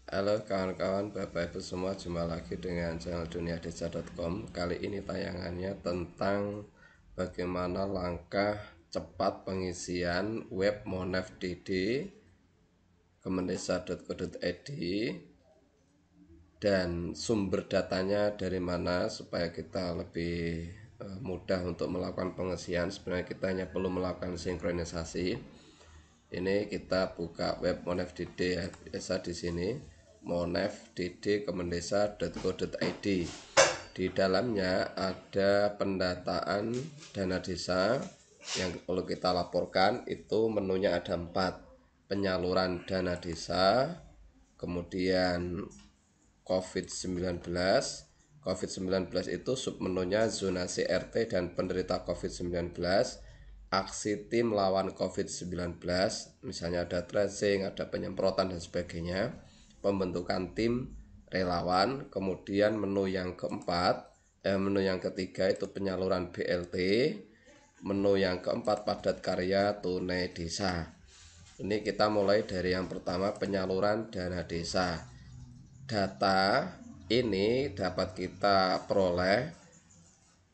Halo kawan-kawan, Bapak Ibu semua, jumpa lagi dengan channel duniadesa.com. Kali ini tayangannya tentang bagaimana langkah cepat pengisian web monef.id kemendesa.go.id dan sumber datanya dari mana supaya kita lebih mudah untuk melakukan pengisian. Sebenarnya kita hanya perlu melakukan sinkronisasi. Ini kita buka web monef.id ya, biasa di sini monef.dd.kemendesa.go.id. Di dalamnya ada pendataan dana desa yang perlu kita laporkan. Itu menunya ada 4: penyaluran dana desa, kemudian COVID-19. COVID-19 itu submenunya zonasi RT dan penderita COVID-19, aksi tim lawan COVID-19, misalnya ada tracing, ada penyemprotan dan sebagainya, pembentukan tim relawan. Kemudian menu yang ketiga itu penyaluran BLT, menu yang keempat padat karya tunai desa. Ini kita mulai dari yang pertama, penyaluran dana desa. Data ini dapat kita peroleh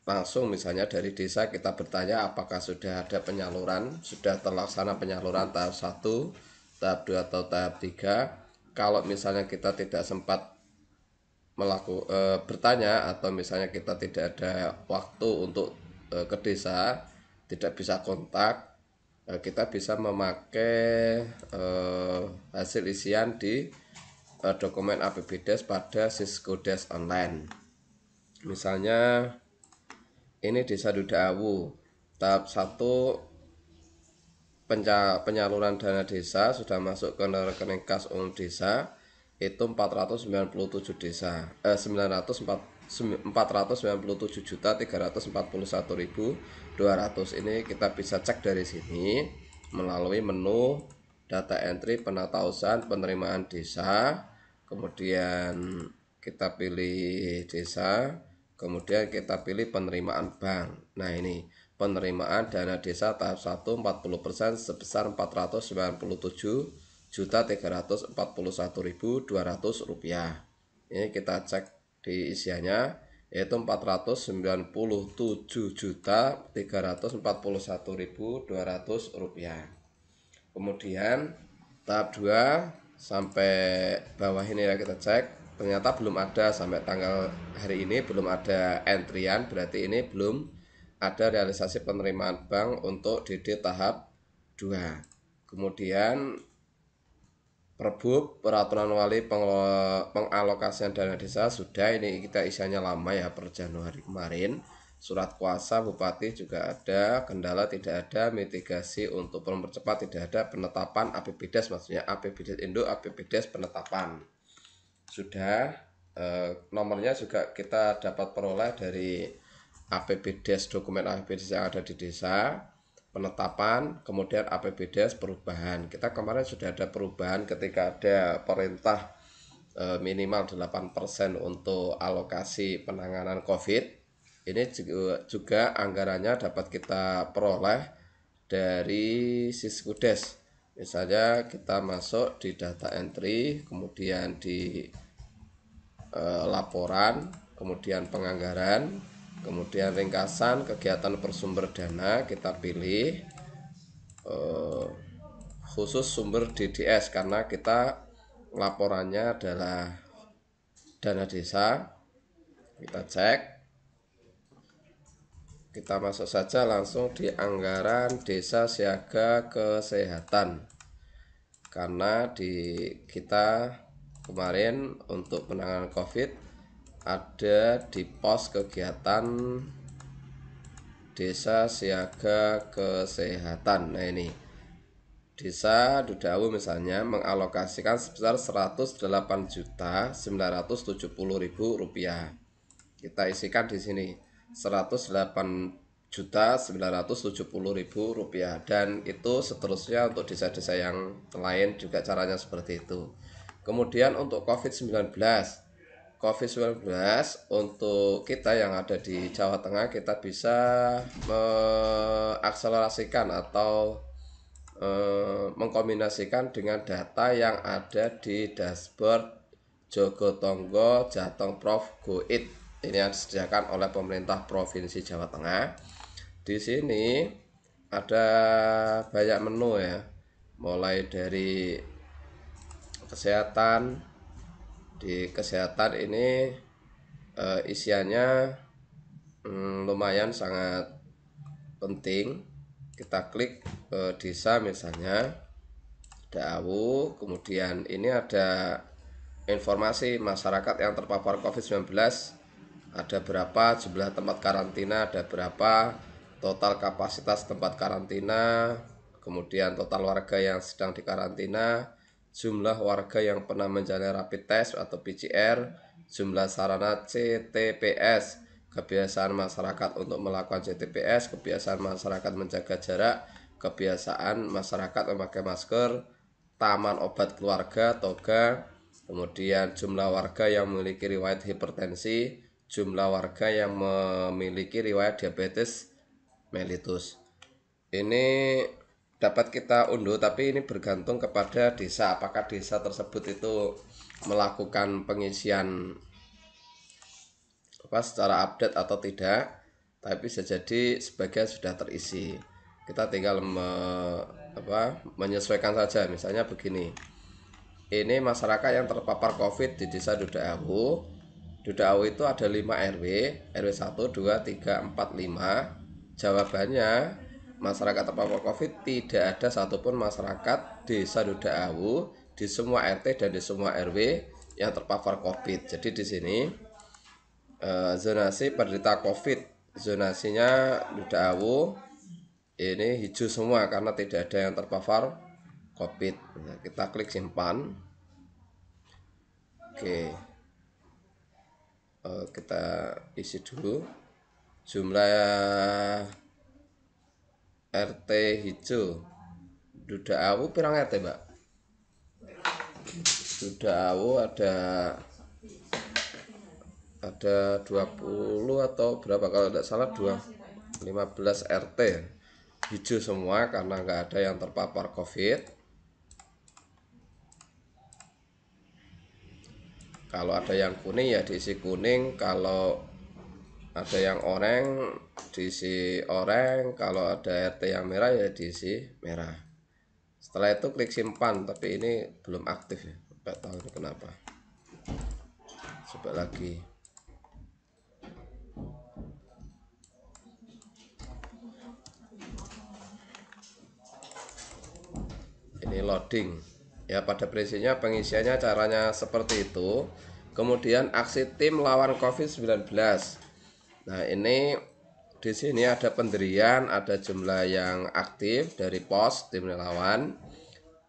langsung, misalnya dari desa kita bertanya apakah sudah ada penyaluran, sudah terlaksana penyaluran tahap 1, tahap 2 atau tahap 3. Kalau misalnya kita tidak sempat bertanya, atau misalnya kita tidak ada waktu untuk ke desa, tidak bisa kontak, kita bisa memakai hasil isian di dokumen APBDes pada Siskodes online. Misalnya ini Desa Dudaawu, tahap 1 penyaluran dana desa sudah masuk ke rekening kas umum desa, itu 497.341.200. Ini kita bisa cek dari sini melalui menu data entry, penatausan, penerimaan desa. Kemudian kita pilih desa, kemudian kita pilih penerimaan bank. Nah, ini penerimaan dana desa tahap 1 40% sebesar Rp497.341.200. Ini kita cek di isiannya, yaitu Rp497.341.200. Kemudian tahap 2 sampai bawah ini ya, kita cek, ternyata belum ada sampai tanggal hari ini, belum ada entrian, berarti ini belum ada realisasi penerimaan bank untuk DD tahap 2. Kemudian Perbub, peraturan wali pengalokasian dana desa, sudah, ini kita isiannya lama ya, per Januari kemarin. Surat kuasa bupati juga ada, kendala tidak ada, mitigasi untuk mempercepat tidak ada, penetapan APBDes, maksudnya APBDes Induk, APBDes penetapan sudah. Nomornya juga kita dapat peroleh dari APBDes, dokumen APBDes yang ada di desa, penetapan, kemudian APBDes perubahan. Kita kemarin sudah ada perubahan ketika ada perintah minimal 8% untuk alokasi penanganan COVID. Ini juga anggarannya dapat kita peroleh dari Siskudes. Misalnya kita masuk di data entry, kemudian di laporan, kemudian penganggaran, kemudian ringkasan kegiatan bersumber dana, kita pilih khusus sumber DDS karena kita laporannya adalah dana desa. Kita cek, kita masuk saja langsung di anggaran desa siaga kesehatan, karena di kita kemarin untuk penanganan COVID ada di pos kegiatan desa siaga kesehatan. Nah, ini Desa Dudaawu misalnya mengalokasikan sebesar Rp108.970.000. Kita isikan di sini Rp108.970.000, dan itu seterusnya untuk desa-desa yang lain juga caranya seperti itu. Kemudian untuk COVID-19 untuk kita yang ada di Jawa Tengah, kita bisa mengakselerasikan atau mengkombinasikan dengan data yang ada di dashboard Jogotongo Jateng Prof Go Eat. Ini yang disediakan oleh pemerintah Provinsi Jawa Tengah. Di sini ada banyak menu ya, mulai dari kesehatan. Di kesehatan ini isiannya lumayan sangat penting. Kita klik desa misalnya, ada AWU, kemudian ini ada informasi masyarakat yang terpapar COVID-19, ada berapa jumlah tempat karantina, ada berapa total kapasitas tempat karantina, kemudian total warga yang sedang dikarantina, jumlah warga yang pernah menjalani rapid test atau PCR, jumlah sarana CTPS, kebiasaan masyarakat untuk melakukan CTPS, kebiasaan masyarakat menjaga jarak, kebiasaan masyarakat memakai masker, taman obat keluarga, toga, kemudian jumlah warga yang memiliki riwayat hipertensi, jumlah warga yang memiliki riwayat diabetes mellitus. Ini dapat kita unduh, tapi ini bergantung kepada desa, apakah desa tersebut itu melakukan pengisian secara update atau tidak. Tapi bisa jadi sebagian sudah terisi. Kita tinggal menyesuaikan saja. Misalnya begini, ini masyarakat yang terpapar COVID di desa Duda Awu. Duda Awu itu ada 5 RW, RW 1, 2, 3, 4, 5. Jawabannya, masyarakat terpapar COVID tidak ada satupun masyarakat desa Duda Awu di semua RT dan di semua RW yang terpapar COVID. Jadi di sini zonasi penderita COVID, zonasinya Duda Awu ini hijau semua karena tidak ada yang terpapar COVID. Nah, kita klik simpan. Oke, kita isi dulu jumlah RT hijau Duda Awu. Pirang RT, Mbak? Duda Awu ada 20 atau berapa, kalau tidak salah 15 RT hijau semua karena nggak ada yang terpapar COVID. Kalau ada yang kuning ya diisi kuning, kalau ada yang oranye diisi oranye, kalau ada RT yang merah ya diisi merah. Setelah itu klik simpan, tapi ini belum aktif ya, nggak tahu ini kenapa. Coba lagi. Ini loading ya. Pada prinsipnya pengisiannya caranya seperti itu. Kemudian aksi tim lawan COVID-19. Nah, ini di sini ada pendirian, ada jumlah yang aktif dari pos tim relawan,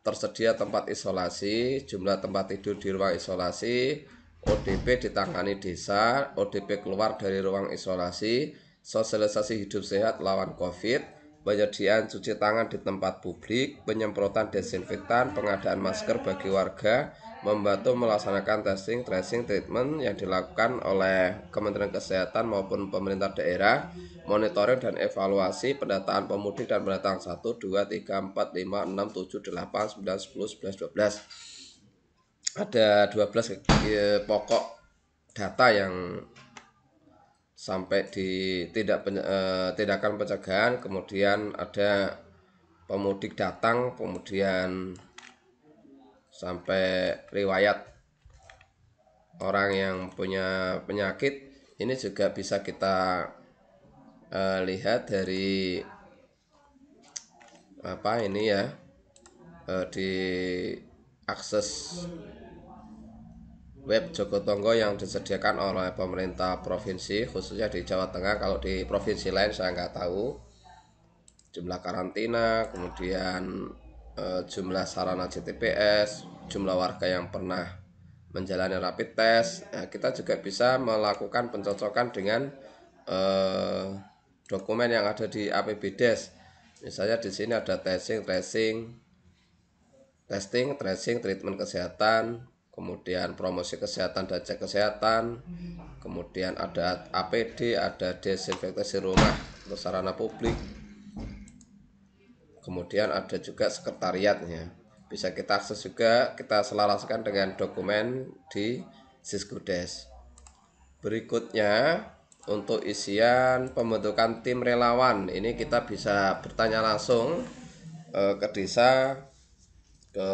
tersedia tempat isolasi, jumlah tempat tidur di ruang isolasi, ODP ditangani desa, ODP keluar dari ruang isolasi, sosialisasi hidup sehat lawan COVID, penyediaan cuci tangan di tempat publik, penyemprotan desinfektan, pengadaan masker bagi warga, membantu melaksanakan testing, tracing, treatment yang dilakukan oleh Kementerian Kesehatan maupun pemerintah daerah, monitoring dan evaluasi pendataan pemudik dan pendatang 1, 2, 3, 4, 5, 6, 7, 8, 9, 10, 11, 12. Ada 12 pokok data yang sampai di tindakan pencegahan. Kemudian ada pemudik datang, kemudian sampai riwayat orang yang punya penyakit. Ini juga bisa kita lihat dari ini ya, di akses web Jogotongo yang disediakan oleh pemerintah provinsi, khususnya di Jawa Tengah. Kalau di provinsi lain saya nggak tahu. Jumlah karantina, kemudian jumlah sarana CTPS, jumlah warga yang pernah menjalani rapid test. Nah, kita juga bisa melakukan pencocokan dengan dokumen yang ada di APBDes. Misalnya di sini ada testing, tracing, treatment kesehatan, kemudian promosi kesehatan dan cek kesehatan, kemudian ada APD, ada desinfektasi rumah untuk sarana publik, kemudian ada juga sekretariatnya. bisa kita akses juga, kita selaraskan dengan dokumen di Siskudes. Berikutnya untuk isian pembentukan tim relawan, ini kita bisa bertanya langsung ke desa, ke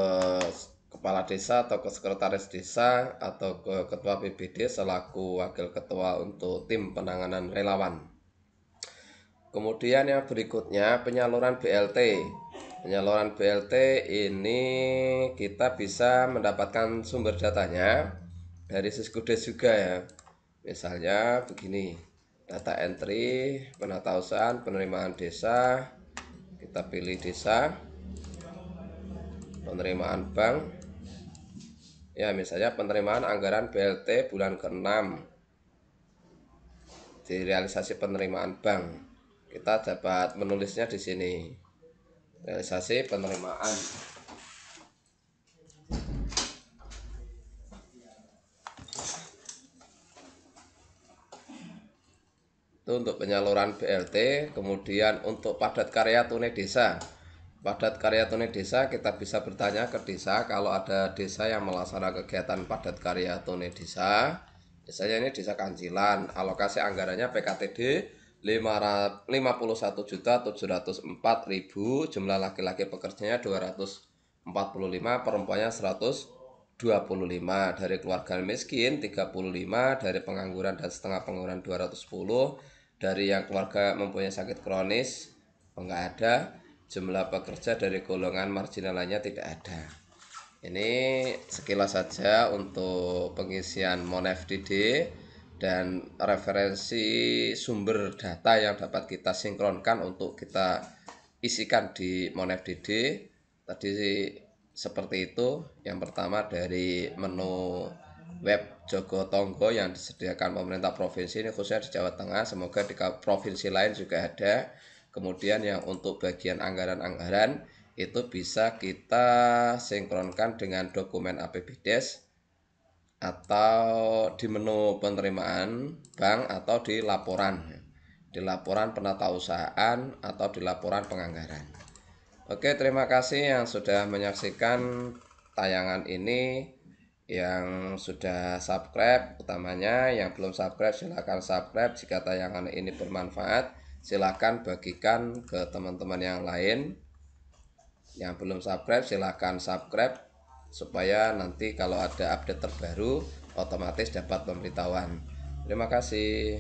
kepala desa atau ke sekretaris desa atau ke ketua BPD selaku wakil ketua untuk tim penanganan relawan. Kemudian yang berikutnya penyaluran BLT. Penyaluran BLT ini kita bisa mendapatkan sumber datanya dari Siskudes juga ya. Misalnya begini, data entry, penatausahaan, penerimaan desa, kita pilih desa, penerimaan bank. Ya, misalnya penerimaan anggaran BLT bulan ke-6 di realisasi penerimaan bank. Kita dapat menulisnya di sini. Realisasi penerimaan. Itu untuk penyaluran BLT. Kemudian untuk padat karya tunai desa. Padat karya tunai desa kita bisa bertanya ke desa kalau ada desa yang melaksanakan kegiatan padat karya tunai desa. Misalnya ini desa Kancilan, alokasi anggarannya PKTD 51.704.000, jumlah laki-laki pekerjanya 245, perempuannya 125, dari keluarga miskin 35, dari pengangguran dan setengah pengangguran 210, dari yang keluarga mempunyai sakit kronis enggak ada, jumlah pekerja dari golongan marginal lainnya tidak ada. Ini sekilas saja untuk pengisian MonFDD dan referensi sumber data yang dapat kita sinkronkan untuk kita isikan di MonFDD. Tadi seperti itu. Yang pertama dari menu web Jogotongo yang disediakan pemerintah provinsi, ini khususnya di Jawa Tengah, semoga di provinsi lain juga ada. Kemudian yang untuk bagian anggaran-anggaran itu bisa kita sinkronkan dengan dokumen APBDes atau di menu penerimaan bank atau di laporan penatausahaan atau di laporan penganggaran. Oke, terima kasih yang sudah menyaksikan tayangan ini. Yang sudah subscribe, utamanya yang belum subscribe silahkan subscribe. Jika tayangan ini bermanfaat, silahkan bagikan ke teman-teman yang lain. Yang belum subscribe silahkan subscribe supaya nanti kalau ada update terbaru otomatis dapat pemberitahuan. Terima kasih.